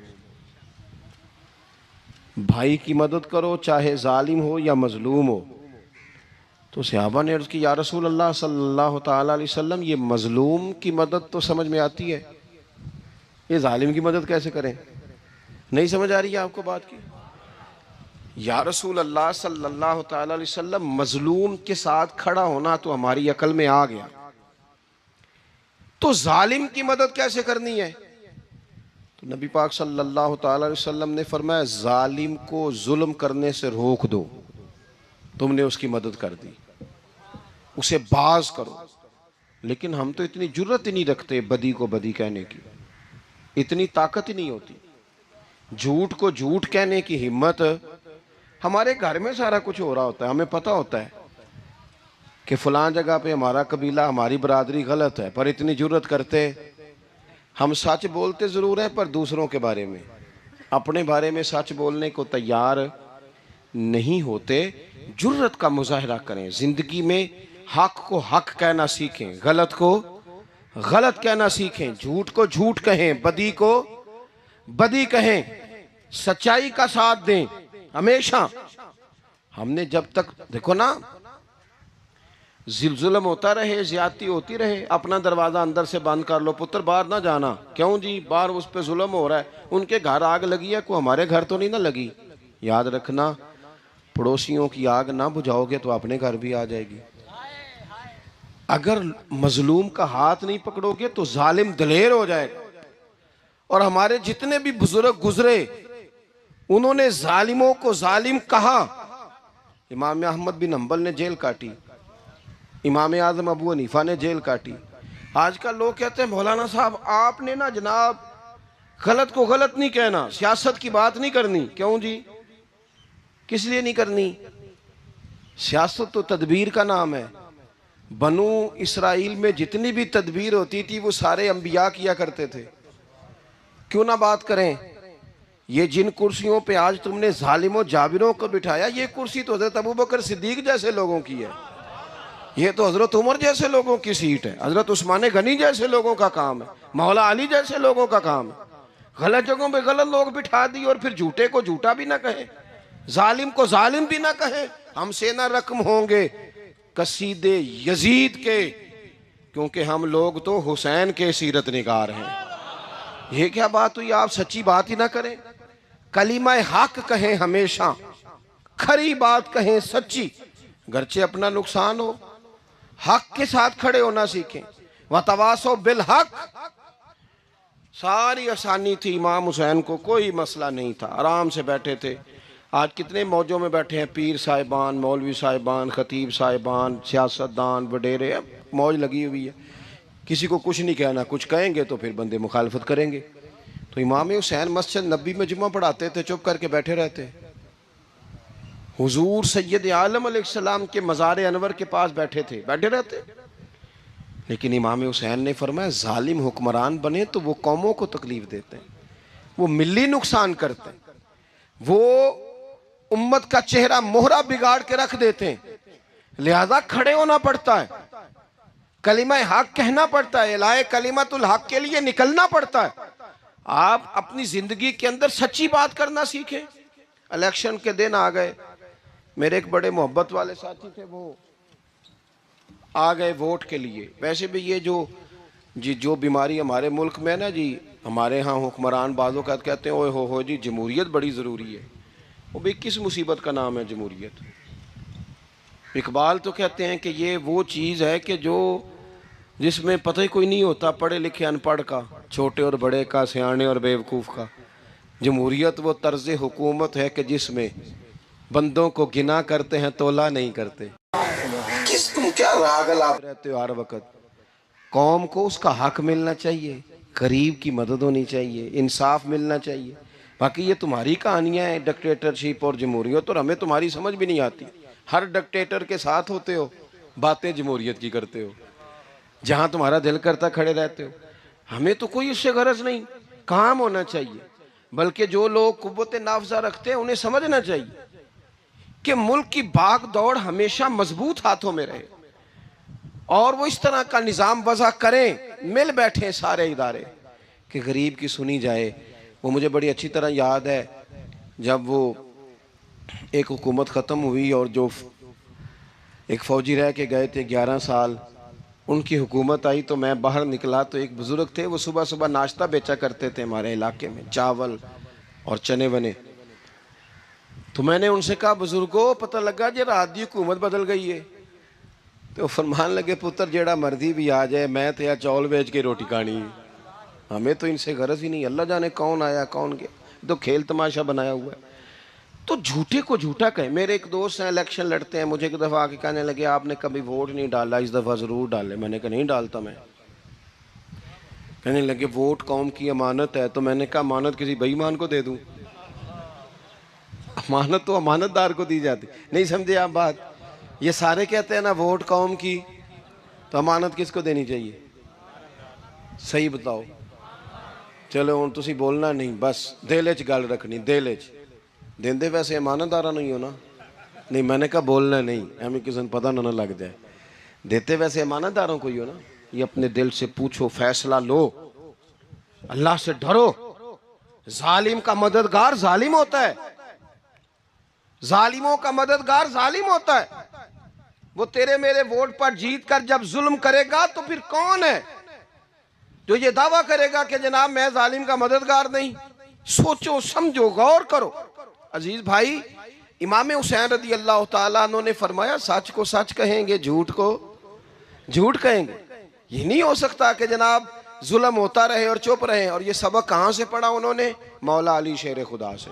भाई की मदद करो चाहे जालिम हो या मजलूम हो। तो सहाबा ने अर्ज़ की या रसूल अल्लाह सल्लल्लाहु ताला अलैहि वसल्लम ये मजलूम की मदद तो समझ में आती है, ये जालिम की मदद कैसे करें? नहीं समझ आ रही है आपको बात की? या रसूल अल्लाह सल्लल्लाहु ताला अलैहि वसल्लम मजलूम के साथ खड़ा होना तो हमारी अकल में आ गया, तो जालिम की मदद कैसे करनी है? तो नबी पाक सल्लल्लाहु ताला अलैहि वसल्लम ने फरमाया जालिम को जुल्म करने से रोक दो, तुमने उसकी मदद कर दी। उसे बाज करो। लेकिन हम तो इतनी जुर्रत ही नहीं रखते बदी को बदी कहने की, इतनी ताकत ही नहीं होती। झूठ को झूठ कहने की हिम्मत, हमारे घर में सारा कुछ हो रहा होता है, हमें पता होता है कि फलां जगह पे हमारा कबीला, हमारी बरादरी गलत है, पर इतनी जुर्रत करते। हम सच बोलते ज़रूर हैं पर दूसरों के बारे में, अपने बारे में सच बोलने को तैयार नहीं होते। जुर्रत का मुजाहरा करें ज़िंदगी में, हक को हक कहना सीखें, गलत को गलत कहना सीखें, झूठ को झूठ कहें, बदी को बदी कहें, सच्चाई का साथ दें हमेशा। हमने जब तक देखो ना, जुल्म होता रहे, ज्यादती होती रहे, अपना दरवाजा अंदर से बंद कर लो, पुत्र बाहर ना जाना। क्यों जी? बाहर उस पे जुल्म हो रहा है, उनके घर आग लगी है, को हमारे घर तो नहीं ना लगी। याद रखना, पड़ोसियों की आग ना बुझाओगे तो अपने घर भी आ जाएगी। अगर मजलूम का हाथ नहीं पकड़ोगे तो जालिम दलेर हो जाएगा। और हमारे जितने भी बुजुर्ग गुजरे, उन्होंने जालिमों को जालिम कहा। इमाम अहमद बिन हंबल ने जेल काटी, इमाम आजम अबू हनीफा ने जेल काटी। आजकल लोग कहते हैं मौलाना साहब आपने ना जनाब गलत को गलत नहीं कहना, सियासत की बात नहीं करनी। क्यों जी? किस लिए नहीं करनी? सियासत तो तदबीर का नाम है। बनु इसराइल में जितनी भी तदबीर होती थी वो सारे अंबिया किया करते थे। क्यों ना बात करें? ये जिन कुर्सियों पे आज तुमने जालिमों जाबिरों को बिठाया, ये कुर्सी तो हजरत अबू बकर सिद्दीक जैसे लोगों की है, ये तो हजरत उमर जैसे लोगों की सीट है, हजरत उस्मान गनी जैसे लोगों का काम है, मौला अली जैसे लोगों का काम है। गलत जगहों पे गलत लोग बिठा दिए और फिर झूठे को झूठा भी ना कहे, जालिम को जालिम भी ना कहे। हमसे ना रकम होंगे कसीदे यजीद के, क्योंकि हम लोग तो हुसैन के सीरत निगार हैं। ये क्या बात हुई? आप सच्ची बात ही ना करें, कलीमा हक कहें हमेशा, खरी बात कहें सच्ची, गरचे अपना नुकसान हो, हक के साथ खड़े होना सीखें। वतवासो बिल हक, सारी आसानी थी, इमाम हुसैन को कोई मसला नहीं था, आराम से बैठे थे। आज कितने मौजों में बैठे हैं, पीर साहिबान, मौलवी साहिबान, खतीब साहिबान, सियासतदान, वडेरे, मौज लगी हुई है। किसी को कुछ नहीं कहना, कुछ कहेंगे तो फिर बंदे मुखालफत करेंगे। तो इमाम हुसैन मस्जिद नबी में जुमा पढ़ाते थे, चुप करके बैठे रहते। हुजूर सैयद आलम अलैहिस्सलाम के मज़ार अनवर के पास बैठे थे, बैठे रहते। लेकिन इमाम हुसैन ने फरमाया जालिम हुक्मरान बने तो वो कौमों को तकलीफ देते हैं, वो मिली नुकसान करते हैं, वो उम्मत का चेहरा मोहरा बिगाड़ के रख देते हैं। लिहाजा खड़े होना पड़ता है, कलिमा हक कहना पड़ता है, इलाए कलिमतुल हक के लिए निकलना पड़ता है। आप अपनी जिंदगी के अंदर सच्ची बात करना सीखें। इलेक्शन के दिन आ गए, मेरे एक बड़े मोहब्बत वाले साथी थे, वो आ गए वोट के लिए। वैसे भी ये जो बीमारी हमारे मुल्क में ना जी, हमारे यहाँ हुक्मरान बाज़ों का कहते हैं ओए हो जी जमहूरियत बड़ी ज़रूरी है। वो भी किस मुसीबत का नाम है जमहूरियत? इकबाल तो कहते हैं कि ये वो चीज़ है कि जो जिसमें पता ही कोई नहीं होता, पढ़े लिखे अनपढ़ का, छोटे और बड़े का, सियाने और बेवकूफ़ का। जमहूरियत वो तर्ज हुकूमत है कि जिसमें बंदों को गिना करते हैं, तोला नहीं करते। किस तुम क्या रागल आप रहते हो हर वक्त? कौम को उसका हक मिलना चाहिए, गरीब की मदद होनी चाहिए, इंसाफ मिलना चाहिए। बाकी ये तुम्हारी कहानियाँ हैं डिक्टेटरशिप और जमहूरियत, और हमें तुम्हारी समझ भी नहीं आती। हर डिक्टेटर के साथ होते हो, बातें जमहूरियत की करते हो, जहाँ तुम्हारा दिल करता खड़े रहते हो। हमें तो कोई उससे गरज नहीं, काम होना चाहिए। बल्कि जो लोग कुव्वत नाफजा रखते हैं उन्हें समझना चाहिए कि मुल्क की भाग दौड़ हमेशा मजबूत हाथों में रहे, और वो इस तरह का निज़ाम वज़ा करें, मिल बैठे सारे इदारे कि गरीब की सुनी जाए। वो मुझे बड़ी अच्छी तरह याद है, जब वो एक हुकूमत ख़त्म हुई और जो एक फ़ौजी रह के गए थे 11 साल, उनकी हुकूमत आई तो मैं बाहर निकला तो एक बुज़ुर्ग थे, वो सुबह सुबह नाश्ता बेचा करते थे हमारे इलाके में, चावल और चने वने। तो मैंने उनसे कहा बुजुर्गो पता लगा जी रात की हुकूमत बदल गई है। तो फरमान लगे पुत्र जेड़ा मर्जी भी आ जाए, मैं तो या चौल बेच के रोटी खानी है, हमें तो इनसे गरज ही नहीं। अल्लाह जाने कौन आया कौन गया, तो खेल तमाशा बनाया हुआ है। तो झूठे को झूठा कहें। मेरे एक दोस्त हैं, इलेक्शन लड़ते हैं, मुझे एक दफ़ा आके कहने लगे आपने कभी वोट नहीं डाला, इस दफ़ा ज़रूर डाले। मैंने कहा नहीं डालता मैं। कहने लगे वोट कौम की अमानत है। तो मैंने कहा अमानत किसी बेईमान को दे दूं? अमानत तो अमानतदार को दी जाती। नहीं समझे आप बात? ये सारे कहते हैं ना वोट कौम की, तो अमानत किसको देनी चाहिए? सही बताओ। चलो हुण तुसीं बोलना नहीं, बस दिल च गल रखनी, दिल च। देंदे वैसे अमानतदारा नहीं हो ना? नहीं, मैंने कहा बोलना नहीं, एवं किसी पता ना लग जाए। देते वैसे अमानतदारों को ही हो ना? ये अपने दिल से पूछो, फैसला लो, अल्लाह से डरो। जालिम का मददगार जालिम होता है, जालिमों का मददगार जालिम होता है। वो तेरे मेरे वोट पर जीत कर जब जुल्म करेगा तो फिर कौन है जो ये दावा करेगा कि जनाब मैं जालिम का मददगार नहीं? सोचो, समझो, गौर करो। अजीज भाई, इमाम हुसैन रदी अल्लाह ताला अन्हु ने फरमाया सच को सच कहेंगे, झूठ को झूठ कहेंगे। ये नहीं हो सकता कि जनाब जुल्म होता रहे और चुप रहे। और ये सबक कहां से पढ़ा उन्होंने? मौला अली शेर खुदा से।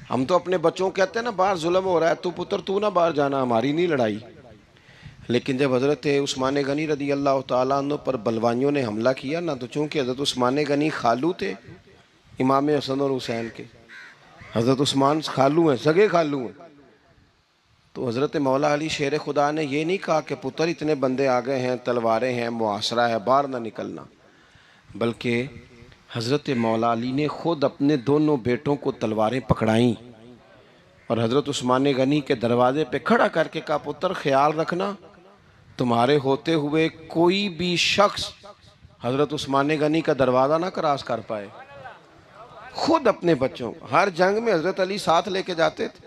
हम तो अपने बच्चों को कहते हैं ना बाहर जुल्म हो रहा है, तू पुत्र तू ना बाहर जाना, हमारी नहीं लड़ाई। लेकिन जब हज़रत उस्मान गनी रदी अल्लाह ताला अन्हु पर बलवाइयों ने हमला किया ना, तो चूँकि हज़रत उस्मान गनी खालू थे इमाम हसन और हुसैन के, हज़रत उस्मान खालू हैं, सगे खालू हैं, तो हज़रत मौला अली शेर खुदा ने ये नहीं कहा कि पुत्र इतने बंदे आ गए हैं, तलवारें हैं, मुआसरा है, बाहर ना निकलना। बल्कि हज़रत मौला अली ने ख़ुद अपने दोनों बेटों को तलवारें पकड़ाईं और हज़रत उस्मान गनी के दरवाजे पे खड़ा करके कहा पुत्र ख्याल रखना, तुम्हारे होते हुए कोई भी शख्स हज़रत उस्मान गनी का दरवाज़ा ना क्रॉस कर पाए। खुद अपने बच्चों, हर जंग में हज़रत अली साथ लेके जाते थे।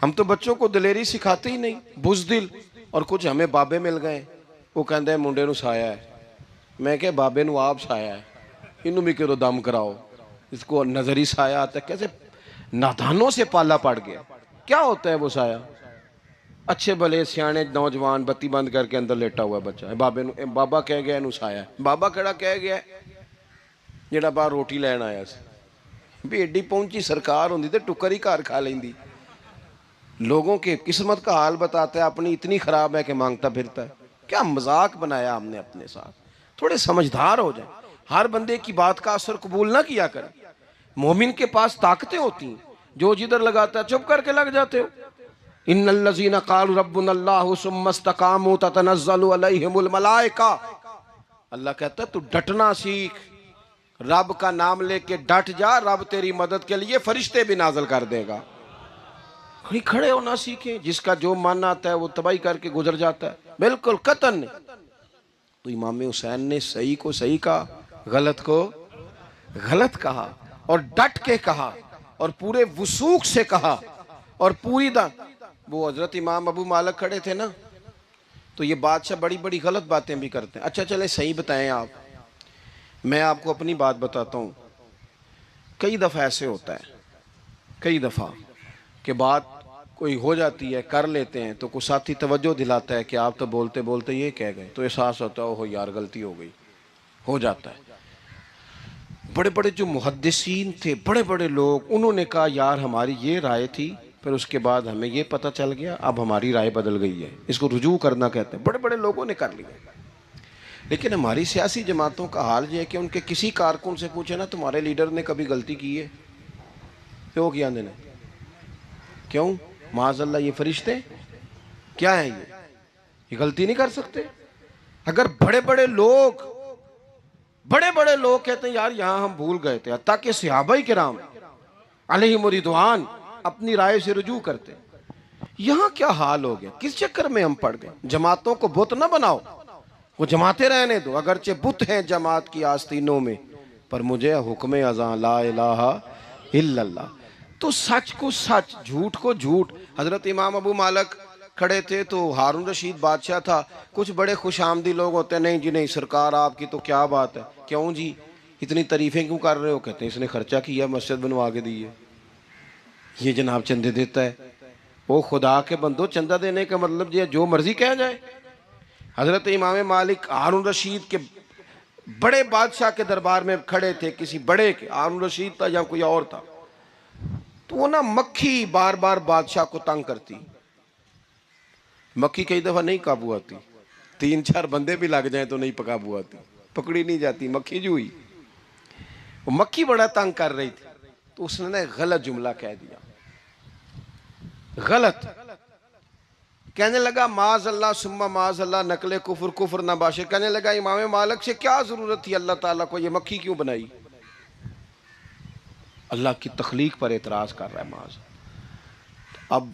हम तो बच्चों को दिलेरी सिखाते ही नहीं, बुज़दिल। और कुछ हमें बाबे मिल गए, वो कहते हैं मुंडे नू साया है। मैं क्या बाबे नू आप साया है, इनू भी करो दम कराओ, इसको नजरी साया आता है। कैसे नादानों से पाला पड़ गया। क्या होता है वो साया? अच्छे भले सियाने नौजवान बत्ती बंद करके अंदर लेटा हुआ बच्चा है, बाबे नू बाबा कह गया इनू साया है। बाबा केड़ा कह गया जेड़ा बाहर रोटी लैन आया सी? भी एडी पहुंची सरकार होंदी ते टुकर ही घर खा लेंदी। लोगों के किस्मत का हाल बताता है, अपनी इतनी खराब है कि मांगता फिरता है। क्या मजाक बनाया हमने अपने साथ। थोड़े समझदार हो जाए, हर बंदे की बात का असर कबूल ना किया करें। मोमिन के पास ताकतें होती हैं, जो जिधर लगाता है चुप करके लग जाते हो। इन्नल्लज़ीना क़ालू रब्बुनल्लाहु सुम्मा इस्तक़ामू ततनज़्ज़लु अलैहिमुल मलाइका। अल्लाह कहता है तू डटना सीख, रब का नाम लेके डट जा, रब तेरी मदद के लिए फरिश्ते भी नाज़िल कर देगा। खड़े होना सीखे, जिसका जो मन आता है वो तबाही करके गुजर जाता है, बिल्कुल कतन नहीं। तो इमाम हुसैन ने सही को सही कहा, गलत को गलत कहा, और डट के कहा, और पूरे वसूख से कहा, और पूरी वो हजरत इमाम अबू मालिक खड़े थे ना, तो ये बादशाह बड़ी बड़ी गलत बातें भी करते हैं। अच्छा चले सही बताएं आप, मैं आपको अपनी बात बताता हूँ। कई दफ़ा ऐसे होता है, कई दफ़ा के बात कोई हो जाती है, कर लेते हैं, तो कोई साथी तवज्जो दिलाता है कि आप तो बोलते बोलते ये कह गए, तो एहसास होता है ओहो यार गलती हो गई, हो जाता है। बड़े बड़े जो मुहद्दिसीन थे, बड़े बड़े लोग, उन्होंने कहा यार हमारी ये राय थी, फिर उसके बाद हमें ये पता चल गया, अब हमारी राय बदल गई है, इसको रुजू करना कहते हैं। बड़े बड़े लोगों ने कर लिया। लेकिन हमारी सियासी जमातों का हाल ये है कि उनके किसी कारकुन से पूछे ना तुम्हारे लीडर ने कभी गलती की है, क्यों किया ने, क्यों? माज़अल्लाह ये फरिश्ते क्या है, ये गलती नहीं कर सकते। अगर बड़े बड़े लोग कहते हैं यार यहां हम भूल गए थे, ताकि सहाबाए किराम अलैहिम रिदवान अपनी राय से रुजू करते, यहां क्या हाल हो गया? किस चक्कर में हम पड़ गए? जमातों को बुत ना बनाओ, वो जमाते रहने दो, अगरचे बुत हैं जमात की आस्तीनों में, पर मुझे हुक्म अज़ां ला इलाहा इल्लल्लाह। तो सच को सच, झूठ को झूठ। हजरत इमाम अबू मालिक खड़े थे, तो हारून रशीद बादशाह था। कुछ बड़े खुशामदी लोग होते हैं, नहीं जी नहीं सरकार आपकी तो क्या बात है, क्यों जी इतनी तारीफें क्यों कर रहे हो? कहते हैं इसने खर्चा किया, मस्जिद बनवा के दी है, ये जनाब चंदे देता है। वो खुदा के बंदो, चंदा देने का मतलब ये जो मर्जी कह जाए। हजरत इमाम मालिक हारून रशीद के बड़े बादशाह के दरबार में खड़े थे, किसी बड़े के, हारून रशीद था या कोई और था, तो वो ना मक्खी बार बार बादशाह को तंग करती। मक्खी कई दफा नहीं काबू आती, 3-4 बंदे भी लग जाए तो नहीं काबू आती, पकड़ी नहीं जाती, मक्खी जो हुई। वो मक्खी बड़ा तंग कर रही थी, तो उसने ना गलत जुमला कह दिया, गलत कहने लगा माज अल्लाह सुम्मा माज अल्लाह नकले कुफर कुफर ना बाशे। कहने लगा इमाम मालिक से क्या जरूरत थी अल्लाह ताला को ये मक्खी क्यों बनाई? अल्लाह की तख्लीक पर एतराज कर रहा है माज। अब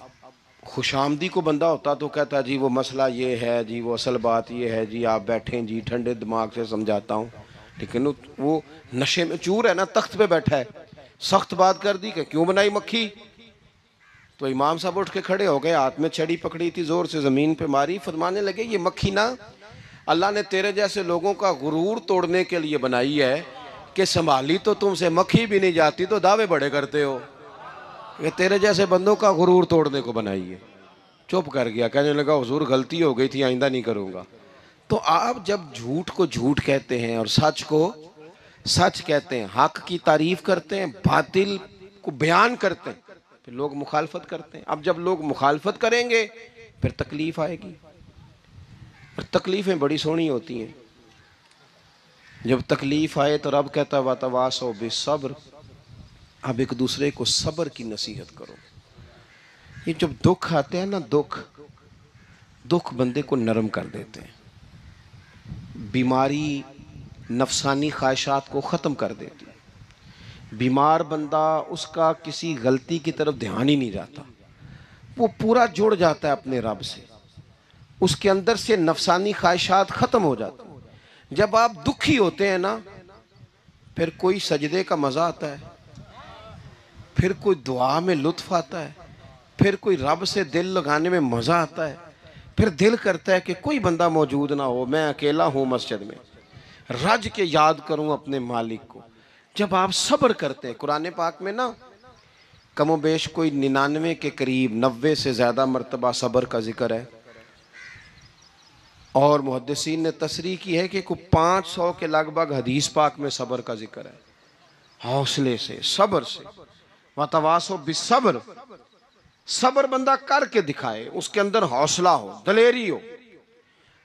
खुशामदी को बंदा होता तो कहता जी वो मसला ये है जी, वो असल बात ये है जी, आप बैठें जी, ठंडे दिमाग से समझाता हूँ। लेकिन वो नशे में चूर है ना, तख्त पे बैठा है, सख्त बात कर दी कि क्यों बनाई मक्खी। तो इमाम साहब उठ के खड़े हो गए, हाथ में छड़ी पकड़ी थी, जोर से जमीन पे मारी, फरमाने लगे ये मक्खी ना अल्लाह ने तेरे जैसे लोगों का गुरूर तोड़ने के लिए बनाई है कि संभाली तो तुमसे मक्खी भी नहीं जाती तो दावे बड़े करते हो। ये तेरे जैसे बंदों का गुरूर तोड़ने को बनाई है। चुप कर गया, कहने लगा हुजूर गलती हो गई थी, आइंदा नहीं करूँगा। तो आप जब झूठ को झूठ कहते हैं और सच को सच कहते हैं, हक की तारीफ करते हैं, बातिल को बयान करते हैं, फिर लोग मुखालफत करते हैं। अब जब लोग मुखालफत करेंगे फिर तकलीफ आएगी, और तकलीफें बड़ी सोहनी होती हैं। जब तकलीफ आए तो रब कहता वातवासो बिस्सब्र, अब एक दूसरे को सब्र की नसीहत करो। ये जब दुख आते हैं ना, दुख बंदे को नरम कर देते हैं, बीमारी नफसानी ख्वाहिशात को ख़त्म कर देती है। बीमार बंदा, उसका किसी गलती की तरफ ध्यान ही नहीं जाता, वो पूरा जुड़ जाता है अपने रब से, उसके अंदर से नफसानी ख्वाहिशात ख़त्म हो जाती हैं। जब आप दुखी होते हैं ना, फिर कोई सजदे का मज़ा आता है, फिर कोई दुआ में लुत्फ़ आता है, फिर कोई रब से दिल लगाने में मज़ा आता है, फिर दिल करता है कि कोई बंदा मौजूद ना हो, मैं अकेला हूँ मस्जिद में, रज के याद करूँ अपने मालिक को। जब आप सब्र करते हैं, कुरान पाक में ना कमोबेश कोई 99 के करीब 90 से ज़्यादा मरतबा सब्र का जिक्र है, और मुहद्दिसीन ने तसरीह की है कि कोई 500 के लगभग हदीस पाक में सब्र का जिक्र है। हौसले से, सब्र से, वतवासो बिस्सब्र, सब्र बंदा करके दिखाए, उसके अंदर हौसला हो, दलेरी हो।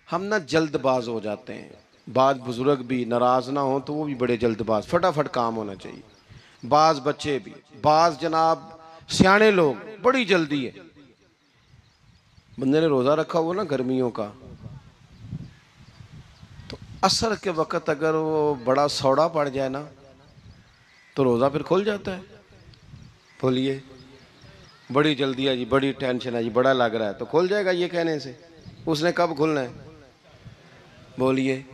हम ना जल्दबाज हो जाते हैं, बाज बुजुर्ग भी नाराज ना हो तो वो भी बड़े जल्दबाज, फटाफट काम होना चाहिए। बाज बच्चे भी, बाज जनाब सियाने लोग, बड़ी जल्दी है। बंदे ने रोज़ा रखा हुआ ना गर्मियों का, तो असर के वक़्त अगर वो बड़ा सौड़ा पड़ जाए ना तो रोज़ा फिर खुल जाता है। बोलिए बड़ी जल्दी है जी, बड़ी टेंशन है जी, बड़ा लग रहा है, तो खुल जाएगा ये कहने से। उसने कब खुलना है? बोलिए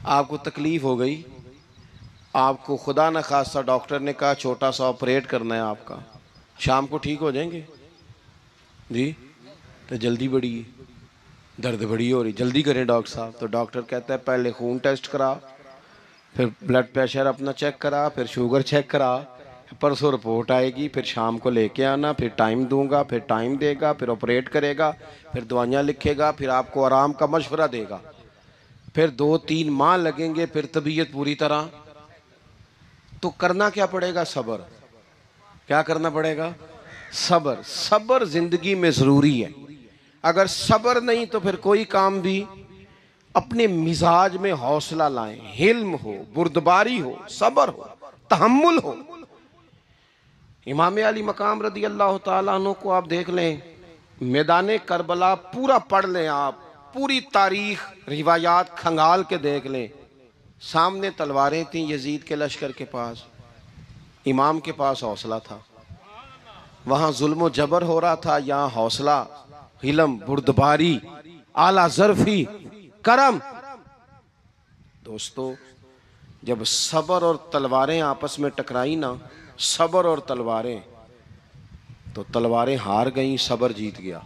आपको तकलीफ़ हो गई, आपको खुदा न खास्ता डॉक्टर ने कहा छोटा सा ऑपरेट करना है आपका, शाम को ठीक हो जाएंगे जी, तो जल्दी बड़ी है, दर्द बड़ी हो रही, जल्दी करें डॉक्टर साहब। तो डॉक्टर कहता है पहले खून टेस्ट करा, फिर ब्लड प्रेशर अपना चेक करा, फिर शुगर चेक करा, परसों रिपोर्ट आएगी, फिर शाम को लेके आना, फिर टाइम दूंगा, फिर टाइम देगा, फिर ऑपरेट करेगा, फिर दवाइयाँ लिखेगा, फिर आपको आराम का मशवरा देगा, फिर 2-3 माह लगेंगे, फिर तबीयत पूरी तरह। तो करना क्या पड़ेगा? सब्र। क्या करना पड़ेगा? सब्र। सब्र जिंदगी में ज़रूरी है। अगर सब्र नहीं तो फिर कोई काम भी, अपने मिजाज में हौसला लाएं, हिल्म हो, बुर्दबारी हो, सब्र हो, तहम्मुल हो। इमाम अली मकाम रदी अल्लाह ताला अन्हु को आप देख लें, मैदान करबला पूरा पढ़ लें आप, पूरी तारीख रिवायात खंगाल के देख लें। सामने तलवारें थीं यजीद के लश्कर के पास, इमाम के पास हौसला था। वहाँ जुल्म जबर हो रहा था, यहाँ हौसला, हिलम, बुर्दबारी, आला ज़र्फ़ी, करम। दोस्तों जब सब्र और तलवारें आपस में टकराई ना, सब्र और तलवारें, तो तलवारें हार गईं, सब्र जीत गया।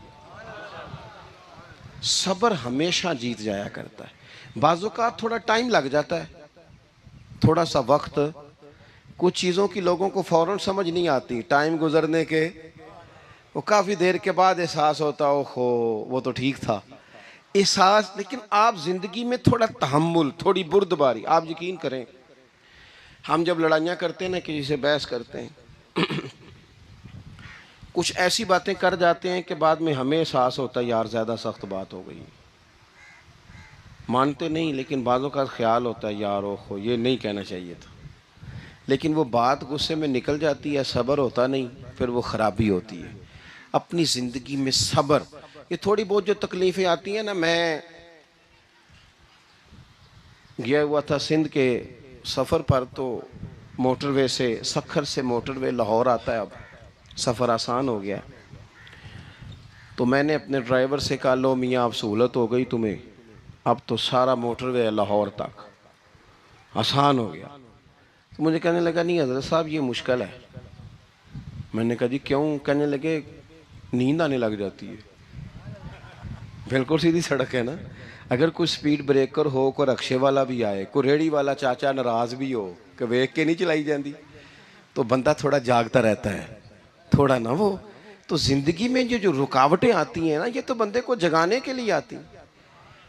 सब्र हमेशा जीत जाया करता है। बाज़ों का थोड़ा टाइम लग जाता है, थोड़ा सा वक्त, कुछ चीज़ों की लोगों को फ़ौरन समझ नहीं आती, टाइम गुजरने के वो काफ़ी देर के बाद एहसास होता, ओहो वो तो ठीक था एहसास। लेकिन आप ज़िंदगी में थोड़ा तहम्मुल, थोड़ी बुर्दबारी, आप यकीन करें हम जब लड़ाइयाँ करते हैं ना, किसी से बहस करते हैं कुछ ऐसी बातें कर जाते हैं कि बाद में हमें एहसास होता है यार ज़्यादा सख्त बात हो गई। मानते नहीं, लेकिन बातों का ख्याल होता है यार ओहो ये नहीं कहना चाहिए था, लेकिन वो बात गुस्से में निकल जाती है, सब्र होता नहीं, फिर वो ख़राबी होती है। अपनी ज़िंदगी में सब्र, ये थोड़ी बहुत जो तकलीफ़ें आती हैं ना, मैं गया हुआ था सिंध के सफ़र पर, तो मोटरवे से, सखर से मोटरवे लाहौर आता है, अब सफ़र आसान हो गया। तो मैंने अपने ड्राइवर से कहा लो मियाँ अब सहूलत हो गई तुम्हें, अब तो सारा मोटरवे लाहौर तक आसान हो गया। तो मुझे कहने लगा नहीं हज़रत साहब ये मुश्किल है। मैंने कहा जी क्यों? कहने लगे नींद आने लग जाती है। बिल्कुल सीधी सड़क है ना, अगर कोई स्पीड ब्रेकर हो, कोई रक्शे वाला भी आए, कोई रेहड़ी वाला चाचा नाराज़ भी हो कि वेख के नहीं चलाई जाती, तो बंदा थोड़ा जागता रहता है, थोड़ा ना वो। तो ज़िंदगी में जो जो रुकावटें आती हैं ना, ये तो बंदे को जगाने के लिए आती।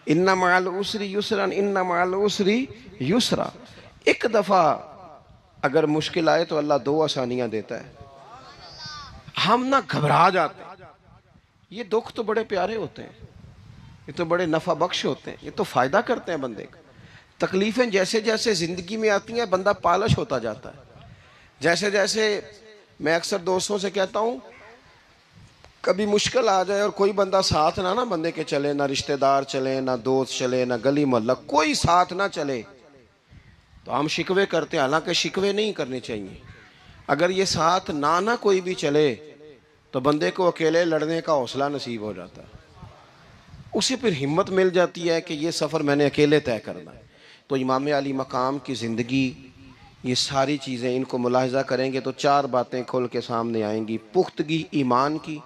इन्ना माल उसरी युसरन, इन्ना माल उसरी युसरा। एक दफ़ा अगर मुश्किल आए तो अल्लाह दो आसानियाँ देता है। हम ना घबरा जाते हैं। ये दुख तो बड़े प्यारे होते हैं, ये तो बड़े नफ़ा बख्श होते हैं, ये तो फ़ायदा करते हैं बंदे का। तकलीफ़ें जैसे जैसे ज़िंदगी में आती हैं बंदा पालिश होता जाता है। जैसे जैसे मैं अक्सर दोस्तों से कहता हूँ, कभी मुश्किल आ जाए और कोई बंदा साथ ना बंदे के चले, ना रिश्तेदार चले, ना दोस्त चले, ना गली मोहल्ला कोई साथ ना चले, तो हम शिकवे करते हैं। हालांकि शिकवे नहीं करने चाहिए। अगर ये साथ ना कोई भी चले तो बंदे को अकेले लड़ने का हौसला नसीब हो जाता है, उसे फिर हिम्मत मिल जाती है कि ये सफ़र मैंने अकेले तय करना है। तो इमाम अली मकाम की ज़िंदगी, ये सारी चीज़ें इनको मुलाहिज़ा करेंगे तो चार बातें खुल के सामने आएंगी। पुख्तगी ईमान की,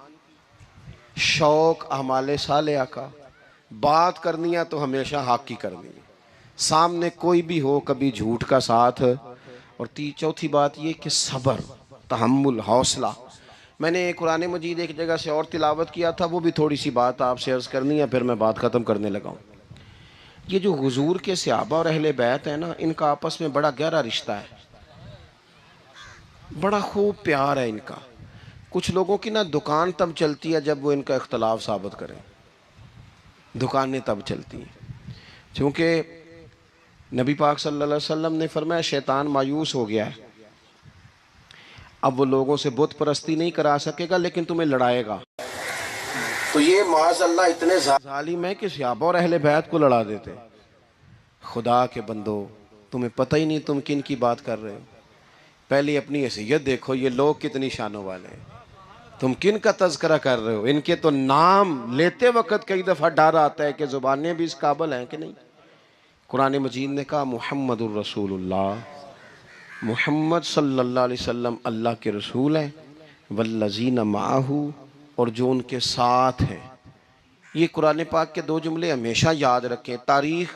शौक़ अमाले सालिहा का, बात करनी है तो हमेशा हक़ की करनी है, सामने कोई भी हो कभी झूठ का साथ, और चौथी बात ये कि सब्र, तहम्मुल, हौसला। मैंने कुरान मजीद एक जगह से और तिलावत किया था, वो भी थोड़ी सी बात आपसे अर्ज़ करनी है, फिर मैं बात ख़त्म करने लगा हूँ। ये जो हुजूर के सहाबा और अहले बैत है ना, इनका आपस में बड़ा गहरा रिश्ता है, बड़ा खूब प्यार है इनका। कुछ लोगों की ना दुकान तब चलती है जब वो इनका इख्तलाफ साबित करें, दुकानें तब चलती हैं। क्योंकि नबी पाक सल्लल्लाहु अलैहि वसल्लम ने फरमाया शैतान मायूस हो गया है, अब वो लोगों से बुत परस्ती नहीं करा सकेगा लेकिन तुम्हें लड़ाएगा। तो ये माज़अल्लाह इतने जालिम है कि सहाबा और अहले बैत को लड़ा देते। खुदा के बंदो, तुम्हें पता ही नहीं तुम किन की बात कर रहे हो। पहले अपनी हैसियत देखो, ये लोग कितनी शानों वाले हैं, तुम किन का तज़किरा कर रहे हो। इनके तो नाम लेते वक्त कई दफ़ा डर आता है कि ज़ुबानें भी इस काबिल हैं कि नहीं। कुरान मजीद ने कहा मुहम्मदुर रसूलुल्लाह, मुहम्मद सल्लल्लाहु अलैहि वसल्लम अल्लाह के रसूल हैं, वल्लज़ीना माअहू, और जो उनके साथ हैं। ये कुरान पाक के दो जुमले हमेशा याद रखें, तारीख़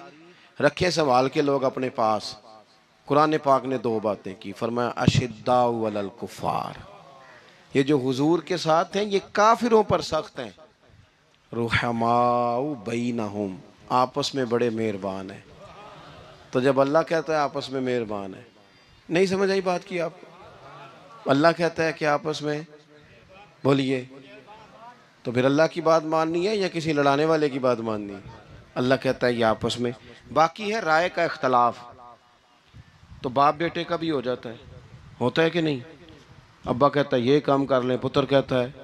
रखें संभाल के लोग अपने पास। कुरान पाक ने दो बातें की, फरमाया अशिद्दाउ अलल कुफ़ार, ये जो हुजूर के साथ हैं ये काफिरों पर सख्त हैं, रुहमाउ बैनहुम, आपस में बड़े मेहरबान हैं। तो जब अल्लाह कहता है आपस में मेहरबान है, नहीं समझ आई बात की आपको? अल्लाह कहता है कि आपस में, बोलिए, तो फिर अल्लाह की बात माननी है या किसी लड़ाने वाले की बात माननी है? अल्लाह कहता है ये आपस में। बाकी है राय का इख्तलाफ, तो बाप बेटे का भी हो जाता है, होता है कि नहीं? अब्बा कहता है ये काम कर लें, पुत्र कहता है।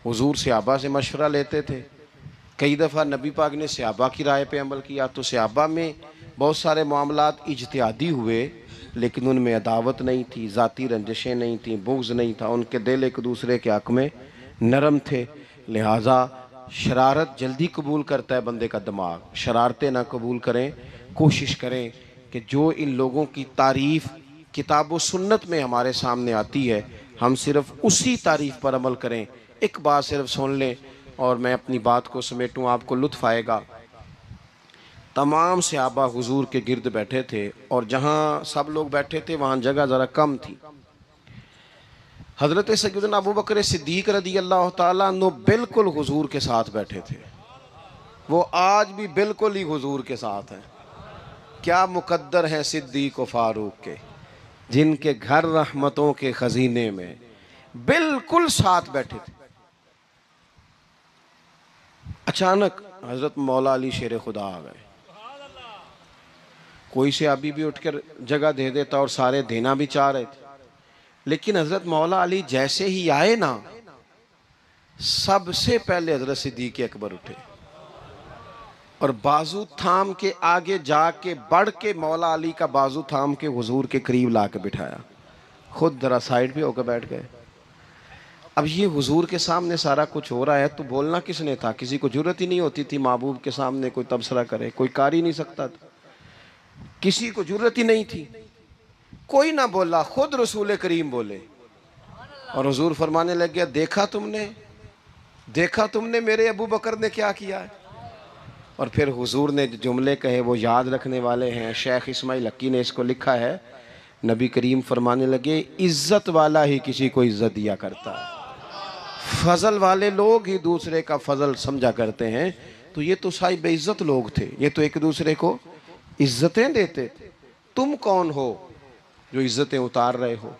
हुजूर सहाबा से मशवरा लेते थे, कई दफ़ा नबी पाक ने सहाबा की राय पे अमल किया, तो सहाबा में बहुत सारे मामलात इज्तिहादी हुए, लेकिन उनमें अदावत नहीं थी, ज़ाती रंजिशें नहीं थी, बुग़्ज़ नहीं था, उनके दिल एक दूसरे के हक़ में नरम थे। लिहाजा शरारत जल्दी कबूल करता है बंदे का दिमाग, शरारतें ना कबूल करें। कोशिश करें कि जो इन लोगों की तारीफ़ किताब व सुन्नत में हमारे सामने आती है, हम सिर्फ़ उसी तारीफ़ पर अमल करें। एक बात सिर्फ सुन लें और मैं अपनी बात को समेटूँ, आपको लुत्फ़ आएगा। तमाम सहाबा हुजूर के गिर्द बैठे थे, और जहाँ सब लोग बैठे थे वहाँ जगह ज़रा कम थी। हज़रत सय्यदना अबू बकर सिद्दीक़ रज़ी अल्लाह ताला अन्हु बिल्कुल हुजूर के साथ बैठे थे, वो आज भी बिल्कुल ही हुजूर के साथ हैं। क्या मुकद्दर हैं सिद्दीक़ व फ़ारूक के, जिनके घर रहमतों के ख़ज़ीने में बिल्कुल साथ बैठे थे। अचानक हजरत मौला अली शेर खुदा आ गए। कोई से अभी भी उठकर जगह दे देता और सारे देना भी चाह रहे थे, लेकिन हजरत मौला अली जैसे ही आए ना, सबसे पहले हजरत सिद्दीक अकबर उठे और बाजू थाम के आगे जाके बढ़ के मौला अली का बाजू थाम के हुजूर के करीब ला के बिठाया, खुद जरा साइड पे होकर बैठ गए। अब ये हुजूर के सामने सारा कुछ हो रहा है, तो बोलना किसने था? किसी को जरूरत ही नहीं होती थी महबूब के सामने कोई तबसरा करे, कोई कर ही नहीं सकता था, किसी को जरूरत ही नहीं थी। कोई ना बोला, खुद रसूल करीम बोले और हुजूर फरमाने लग गया, देखा तुमने मेरे अबू बकर ने क्या किया है। और फिर हुजूर ने जो जुमले कहे वो याद रखने वाले हैं। शेख इस्माइल हक्की ने इसको लिखा है। नबी करीम फरमाने लगे, इज्जत वाला ही किसी को इज्जत दिया करता है, फजल वाले लोग ही दूसरे का फजल समझा करते हैं। तो ये तो साहिब इज्जत लोग थे, ये तो एक दूसरे को इज्जतें देते थे। तुम कौन हो जो इज्जतें उतार रहे हो?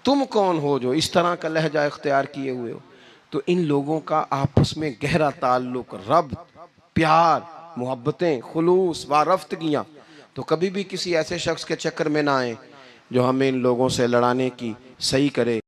तुम कौन हो जो इस तरह का लहजा इख्तियार किए हुए हो? तो इन लोगों का आपस में गहरा ताल्लुक, रब, प्यार, मोहब्बतें, खुलूस वारफ्तगियाँ। तो कभी भी किसी ऐसे शख्स के चक्कर में ना आए जो हमें इन लोगों से लड़ाने की सही करे।